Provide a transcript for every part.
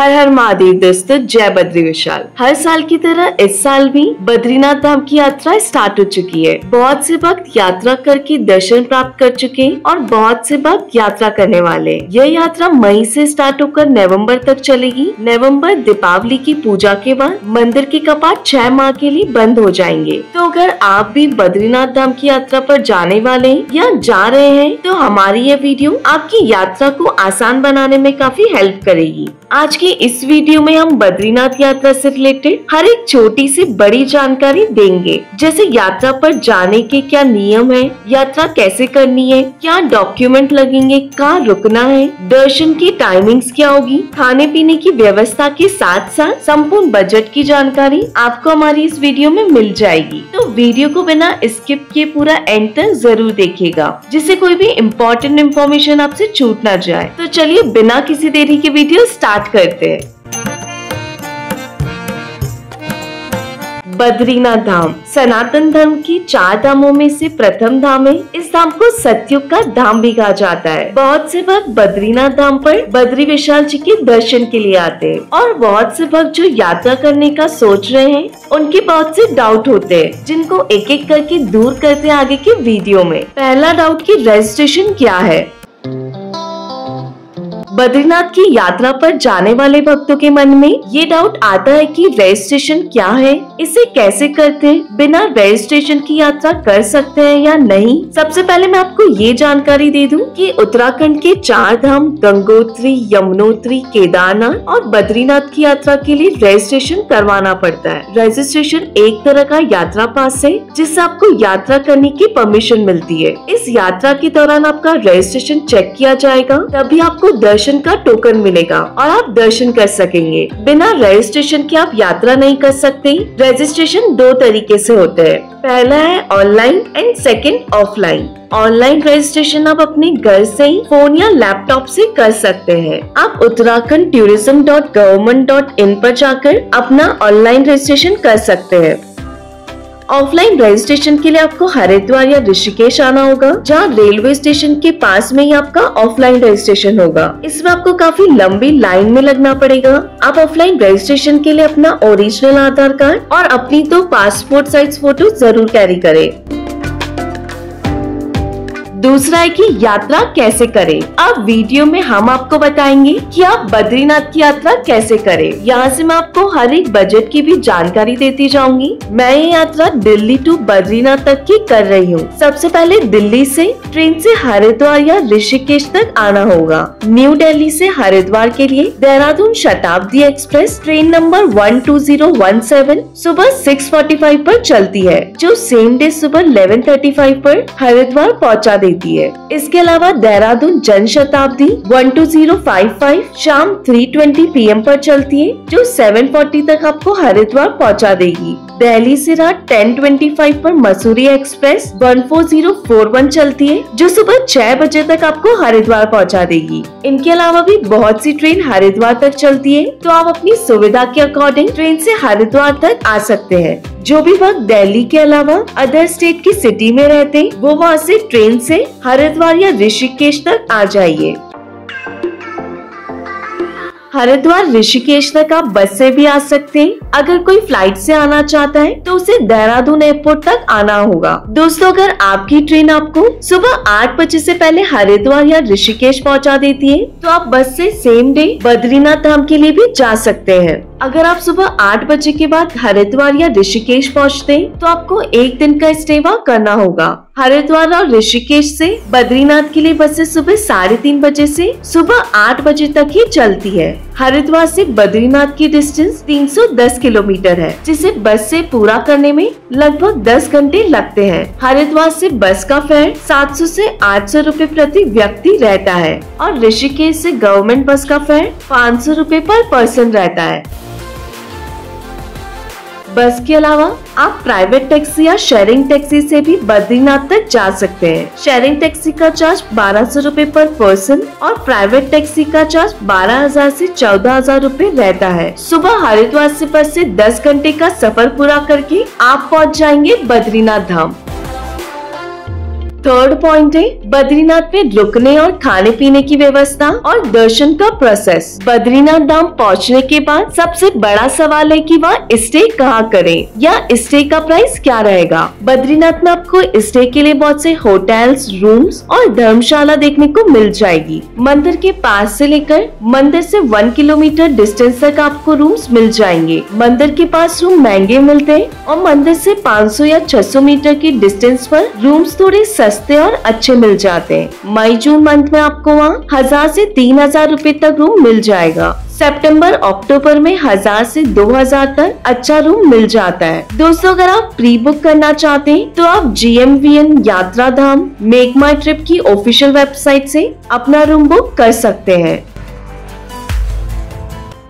हर हर महादेव दोस्तों, जय बद्री विशाल। हर साल की तरह इस साल भी बद्रीनाथ धाम की यात्रा स्टार्ट हो चुकी है। बहुत से भक्त यात्रा करके दर्शन प्राप्त कर चुके हैं और बहुत से भक्त यात्रा करने वाले। यह यात्रा मई से स्टार्ट होकर नवंबर तक चलेगी। नवंबर दीपावली की पूजा के बाद मंदिर के कपाट 6 माह के लिए बंद हो जाएंगे। तो अगर आप भी बद्रीनाथ धाम की यात्रा पर जाने वाले हैं या जा रहे हैं तो हमारी यह वीडियो आपकी यात्रा को आसान बनाने में काफी हेल्प करेगी। आज की इस वीडियो में हम बद्रीनाथ यात्रा से रिलेटेड हर एक छोटी सी बड़ी जानकारी देंगे, जैसे यात्रा पर जाने के क्या नियम है, यात्रा कैसे करनी है, क्या डॉक्यूमेंट लगेंगे, कहाँ रुकना है, दर्शन की टाइमिंग्स क्या होगी, खाने पीने की व्यवस्था के साथ साथ संपूर्ण बजट की जानकारी आपको हमारी इस वीडियो में मिल जाएगी। तो वीडियो को बिना स्किप किए पूरा एंड तक जरूर देखिएगा, जिससे कोई भी इम्पोर्टेंट इन्फॉर्मेशन आपसे छूट ना जाए। तो चलिए बिना किसी देरी के वीडियो स्टार्ट करते हैं। बद्रीनाथ धाम सनातन धर्म की 4 धामों में से प्रथम धाम है। इस धाम को सतयुग का धाम भी कहा जाता है। बहुत से भक्त बद्रीनाथ धाम पर बद्री विशाल जी के दर्शन के लिए आते हैं और बहुत से भक्त जो यात्रा करने का सोच रहे हैं उनके बहुत से डाउट होते हैं, जिनको एक एक करके दूर करते हैं आगे के वीडियो में। पहला डाउट कि रजिस्ट्रेशन क्या है। बद्रीनाथ की यात्रा पर जाने वाले भक्तों के मन में ये डाउट आता है कि रजिस्ट्रेशन क्या है, इसे कैसे करते हैं, बिना रजिस्ट्रेशन की यात्रा कर सकते हैं या नहीं। सबसे पहले मैं आपको ये जानकारी दे दूं कि उत्तराखंड के 4 धाम गंगोत्री, यमुनोत्री, केदारनाथ और बद्रीनाथ की यात्रा के लिए रजिस्ट्रेशन करवाना पड़ता है। रजिस्ट्रेशन एक तरह का यात्रा पास है जिससे आपको यात्रा करने की परमिशन मिलती है। इस यात्रा के दौरान आपका रजिस्ट्रेशन चेक किया जाएगा, तभी आपको दर्शन का टोकन मिलेगा और आप दर्शन कर सकेंगे। बिना रजिस्ट्रेशन के आप यात्रा नहीं कर सकते। रजिस्ट्रेशन 2 तरीके से होते हैं। पहला है online and second offline. Online registration आप अपने घर से ही फोन या लैपटॉप से कर सकते हैं। आप उत्तराखंड tourism.government.in पर जाकर अपना ऑनलाइन रजिस्ट्रेशन कर सकते हैं। ऑफलाइन रजिस्ट्रेशन के लिए आपको हरिद्वार या ऋषिकेश आना होगा, जहाँ रेलवे स्टेशन के पास में ही आपका ऑफलाइन रजिस्ट्रेशन होगा। इसमें आपको काफी लंबी लाइन में लगना पड़ेगा। आप ऑफलाइन रजिस्ट्रेशन के लिए अपना ओरिजिनल आधार कार्ड और अपनी 2 पासपोर्ट साइज फोटो जरूर कैरी करें। दूसरा है कि यात्रा कैसे करें। अब वीडियो में हम आपको बताएंगे कि आप बद्रीनाथ की यात्रा कैसे करें। यहाँ से मैं आपको हर एक बजट की भी जानकारी देती जाऊंगी। मैं ये यात्रा दिल्ली टू बद्रीनाथ तक की कर रही हूँ। सबसे पहले दिल्ली से ट्रेन से हरिद्वार या ऋषिकेश तक आना होगा। न्यू दिल्ली से हरिद्वार के लिए Dehradun Shatabdi express train number 12017 सुबह 6:45 पर चलती है, जो सेम डे सुबह 11:35 पर हरिद्वार पहुँचा देती है। इसके अलावा देहरादून जन शताब्दी 12055 शाम 3:20 PM पर चलती है, जो 7:40 तक आपको हरिद्वार पहुंचा देगी। दिल्ली से रात 10:25 पर मसूरी एक्सप्रेस 14041 चलती है, जो सुबह 6 बजे तक आपको हरिद्वार पहुंचा देगी। इनके अलावा भी बहुत सी ट्रेन हरिद्वार तक चलती है, तो आप अपनी सुविधा के अकॉर्डिंग ट्रेन से हरिद्वार तक आ सकते हैं। जो भी भक्त दिल्ली के अलावा अदर स्टेट की सिटी में रहते हैं, वो वहाँ से ट्रेन से हरिद्वार या ऋषिकेश तक आ जाइए। हरिद्वार ऋषिकेश तक आप बस से भी आ सकते हैं। अगर कोई फ्लाइट से आना चाहता है तो उसे देहरादून एयरपोर्ट तक आना होगा। दोस्तों, अगर आपकी ट्रेन आपको सुबह 8 बजे से पहले हरिद्वार या ऋषिकेश पहुंचा देती है, तो आप बस से सेम डे बद्रीनाथ धाम के लिए भी जा सकते हैं। अगर आप सुबह 8 बजे के बाद हरिद्वार या ऋषिकेश पहुंचते हैं, तो आपको 1 दिन का स्टे वहाँ करना होगा। हरिद्वार और ऋषिकेश से बद्रीनाथ के लिए बसें सुबह 3:30 बजे से सुबह 8 बजे तक ही चलती है। हरिद्वार से बद्रीनाथ की डिस्टेंस 310 किलोमीटर है, जिसे बस से पूरा करने में लगभग 10 घंटे लगते हैं। हरिद्वार से बस का फेयर 700 से 800 रुपए प्रति व्यक्ति रहता है और ऋषिकेश से गवर्नमेंट बस का फेयर 500 रुपए पर पर्सन रहता है। बस के अलावा आप प्राइवेट टैक्सी या शेयरिंग टैक्सी से भी बद्रीनाथ तक जा सकते हैं। शेयरिंग टैक्सी का चार्ज 1200 रुपए पर पर्सन और प्राइवेट टैक्सी का चार्ज 12,000 से 14,000 रुपए रहता है। सुबह हरिद्वार से बस से 10 घंटे का सफर पूरा करके आप पहुंच जाएंगे बद्रीनाथ धाम। थर्ड पॉइंट है बद्रीनाथ में रुकने और खाने पीने की व्यवस्था और दर्शन का प्रोसेस। बद्रीनाथ धाम पहुंचने के बाद सबसे बड़ा सवाल है कि वहाँ स्टे कहाँ करें या स्टे का प्राइस क्या रहेगा। बद्रीनाथ में आपको स्टे के लिए बहुत से होटल्स, रूम्स और धर्मशाला देखने को मिल जाएगी। मंदिर के पास से लेकर मंदिर से 1 किलोमीटर डिस्टेंस तक आपको रूम्स मिल जाएंगे। मंदिर के पास रूम महंगे मिलते हैं और मंदिर से 500 या 600 मीटर की डिस्टेंस पर रूम्स थोड़े सस्ते और अच्छे मिल जाते हैं। मई जून मंथ में आपको वहाँ 1000 से 3000 रुपए तक रूम मिल जाएगा। सितंबर अक्टूबर में 1000 से 2000 तक अच्छा रूम मिल जाता है। दोस्तों अगर आप प्री बुक करना चाहते हैं तो आप GMVN यात्रा धाम मेक माई ट्रिप की ऑफिशियल वेबसाइट से अपना रूम बुक कर सकते हैं।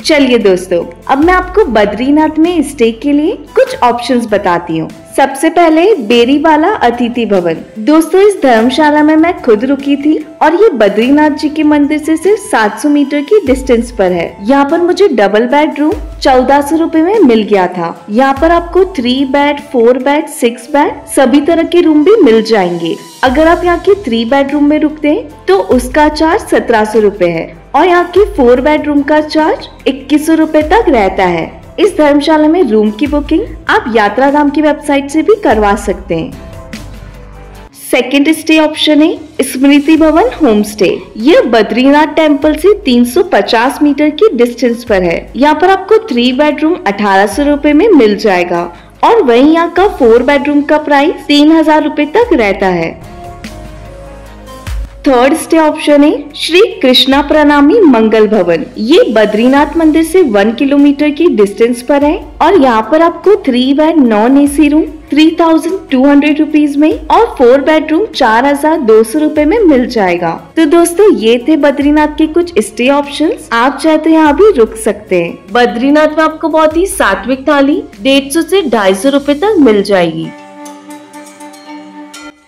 चलिए दोस्तों, अब मैं आपको बद्रीनाथ में स्टे के लिए कुछ ऑप्शंस बताती हूँ। सबसे पहले बेरीवाला अतिथि भवन। दोस्तों इस धर्मशाला में मैं खुद रुकी थी और ये बद्रीनाथ जी के मंदिर से सिर्फ 700 मीटर की डिस्टेंस पर है। यहाँ पर मुझे डबल बेडरूम 1400 रुपए में मिल गया था। यहाँ पर आपको 3 बेड, 4 बेड, 6 बेड सभी तरह के रूम भी मिल जाएंगे। अगर आप यहाँ के 3 बेडरूम में रुकते हैं तो उसका चार्ज 1700 रुपए है और यहाँ के 4 बेडरूम का चार्ज 2100 रुपए तक रहता है। इस धर्मशाला में रूम की बुकिंग आप यात्रा धाम की वेबसाइट से भी करवा सकते हैं। सेकेंड स्टे ऑप्शन है स्मृति भवन होम स्टे। यह बद्रीनाथ टेम्पल से 350 मीटर की डिस्टेंस पर है। यहाँ पर आपको 3 बेडरूम 1800 रुपए में मिल जाएगा और वहीं यहाँ का 4 बेडरूम का प्राइस 3000 रुपए तक रहता है। थर्ड स्टे ऑप्शन है श्री कृष्णा प्रणामी मंगल भवन। ये बद्रीनाथ मंदिर से 1 किलोमीटर की डिस्टेंस पर है और यहाँ पर आपको 3 bed non AC room 3200 rupees में और 4 बेडरूम 4200 रुपए में मिल जाएगा। तो दोस्तों ये थे बद्रीनाथ के कुछ स्टे ऑप्शंस। आप चाहे तो यहाँ भी रुक सकते हैं। बद्रीनाथ में आपको बहुत ही सात्विक थाली 150 से 250 रुपए तक मिल जाएगी।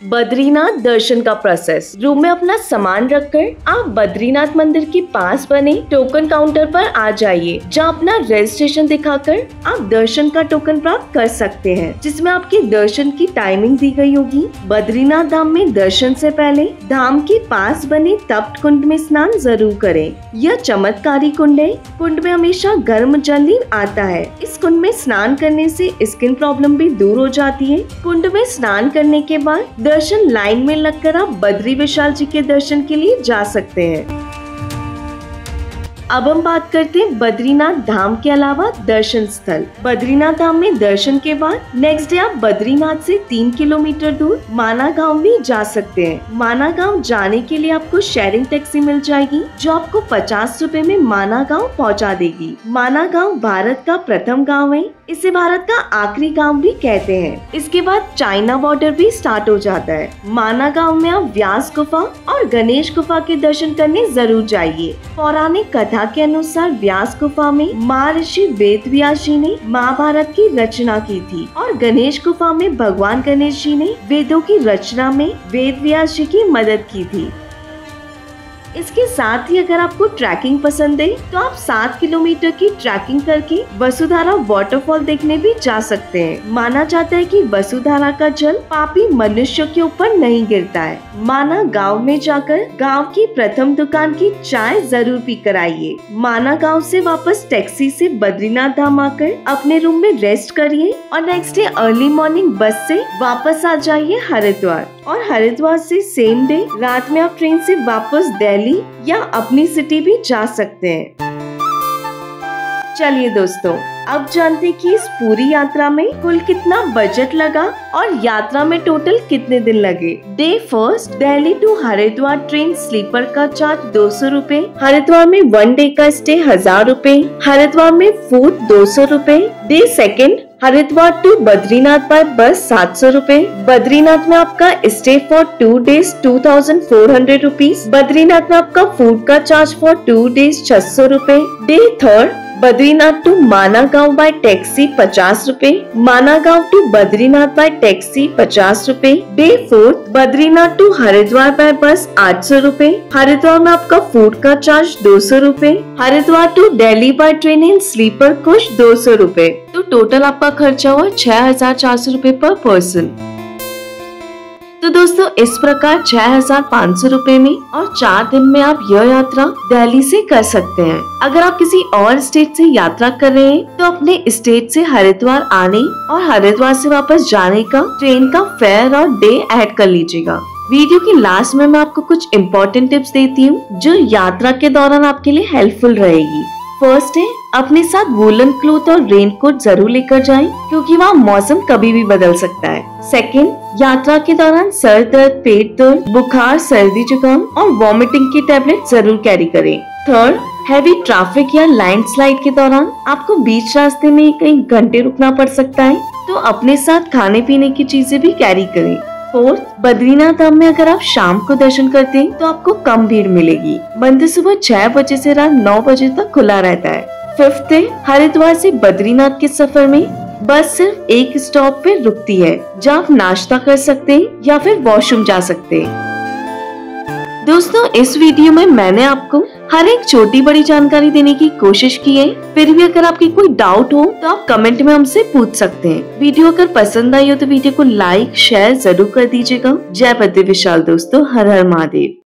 बद्रीनाथ दर्शन का प्रोसेस। रूम में अपना सामान रखकर आप बद्रीनाथ मंदिर के पास बने टोकन काउंटर पर आ जाइए, जहां अपना रजिस्ट्रेशन दिखाकर आप दर्शन का टोकन प्राप्त कर सकते हैं, जिसमें आपके दर्शन की टाइमिंग दी गई होगी। बद्रीनाथ धाम में दर्शन से पहले धाम के पास बने तप्त कुंड में स्नान जरूर करें। यह चमत्कारी कुंड है। कुंड में हमेशा गर्म जल ही आता है। इस कुंड में स्नान करने से स्किन प्रॉब्लम भी दूर हो जाती है। कुंड में स्नान करने के बाद दर्शन लाइन में लगकर आप बद्री विशाल जी के दर्शन के लिए जा सकते हैं। अब हम बात करते हैं बद्रीनाथ धाम के अलावा दर्शन स्थल। बद्रीनाथ धाम में दर्शन के बाद नेक्स्ट डे आप बद्रीनाथ से 3 किलोमीटर दूर माना गांव भी जा सकते हैं। माना गांव जाने के लिए आपको शेयरिंग टैक्सी मिल जाएगी, जो आपको 50 रुपए में माना गांव पहुंचा देगी। माना गांव भारत का प्रथम गांव है। इसे भारत का आखिरी गांव भी कहते हैं। इसके बाद चाइना बॉर्डर भी स्टार्ट हो जाता है। माना गांव में आप व्यास गुफा और गणेश गुफा के दर्शन करने जरूर जाइए। पौराणिक कथा के अनुसार व्यास गुफा में महर्षि वेदव्यास जी ने महाभारत की रचना की थी और गणेश गुफा में भगवान गणेश जी ने वेदों की रचना में वेदव्यास जी की मदद की थी। इसके साथ ही अगर आपको ट्रैकिंग पसंद है तो आप 7 किलोमीटर की ट्रैकिंग करके वसुधारा वाटरफॉल देखने भी जा सकते हैं। माना जाता है कि वसुधारा का जल पापी मनुष्यों के ऊपर नहीं गिरता है। माना गांव में जाकर गांव की प्रथम दुकान की चाय जरूर पी कर आइए। माना गांव से वापस टैक्सी से बद्रीनाथ धाम आकर अपने रूम में रेस्ट करिए और नेक्स्ट डे अर्ली मॉर्निंग बस से वापस आ जाइए हरिद्वार और हरिद्वार से सेम डे रात में आप ट्रेन से वापस दिल्ली या अपनी सिटी भी जा सकते हैं। चलिए दोस्तों, अब जानते हैं कि इस पूरी यात्रा में कुल कितना बजट लगा और यात्रा में टोटल कितने दिन लगे। Day first Delhi to Haridwar train sleeper का चार्ज 200 रुपए। हरिद्वार में 1 डे का स्टे 1000 रुपए। हरिद्वार में फूड 200 रुपए। Day second Haridwar to Badrinath by bus 700 रुपए। बद्रीनाथ में आपका stay for 2 days 2400 rupees. Badrinath में आपका फूड का चार्ज फॉर 2 डेज 600 रुपए। डे थर्ड बद्रीनाथ टू माना गांव बाय टैक्सी 50 रुपए। माना गांव टू बद्रीनाथ बाय टैक्सी 50 रुपए। Day fourth Badrinath to Haridwar by bus 800 रुपए। हरिद्वार में आपका फूड का चार्ज 200 रुपए। Haridwar to Delhi by train in sleeper coach 200 रुपए। तो टोटल आपका खर्चा हुआ 6400 रुपए पर पर्सन। तो दोस्तों इस प्रकार 6,500 रुपए में और 4 दिन में आप यह यात्रा दिल्ली से कर सकते हैं। अगर आप किसी और स्टेट से यात्रा कर रहे हैं तो अपने स्टेट से हरिद्वार आने और हरिद्वार से वापस जाने का ट्रेन का फेयर और डे ऐड कर लीजिएगा। वीडियो की लास्ट में मैं आपको कुछ इम्पोर्टेंट टिप्स देती हूँ जो यात्रा के दौरान आपके लिए हेल्पफुल रहेगी। फर्स्ट है, अपने साथ वूलन क्लोथ और रेन कोट जरूर लेकर जाएं क्योंकि वहाँ मौसम कभी भी बदल सकता है। सेकंड, यात्रा के दौरान सर दर्द, पेट दर्द, बुखार, सर्दी जुकाम और वॉमिटिंग की टैबलेट जरूर कैरी करें। थर्ड, हैवी ट्रैफिक या लैंडस्लाइड के दौरान आपको बीच रास्ते में कई घंटे रुकना पड़ सकता है तो अपने साथ खाने पीने की चीजें भी कैरी करें। फोर्थ, बद्रीनाथ धाम में अगर आप शाम को दर्शन करते हैं तो आपको कम भीड़ मिलेगी। मंदिर सुबह 6 बजे से रात 9 बजे तक खुला रहता है। फिफ्थ है, हरिद्वार से बद्रीनाथ के सफर में बस सिर्फ एक स्टॉप पे रुकती है जहाँ आप नाश्ता कर सकते हैं या फिर वॉशरूम जा सकते हैं। दोस्तों इस वीडियो में मैंने आपको हर एक छोटी बड़ी जानकारी देने की कोशिश की है। फिर भी अगर आपकी कोई डाउट हो तो आप कमेंट में हमसे पूछ सकते हैं। वीडियो अगर पसंद आई हो तो वीडियो को लाइक शेयर जरूर कर दीजिएगा। जय बद्री विशाल दोस्तों, हर हर महादेव।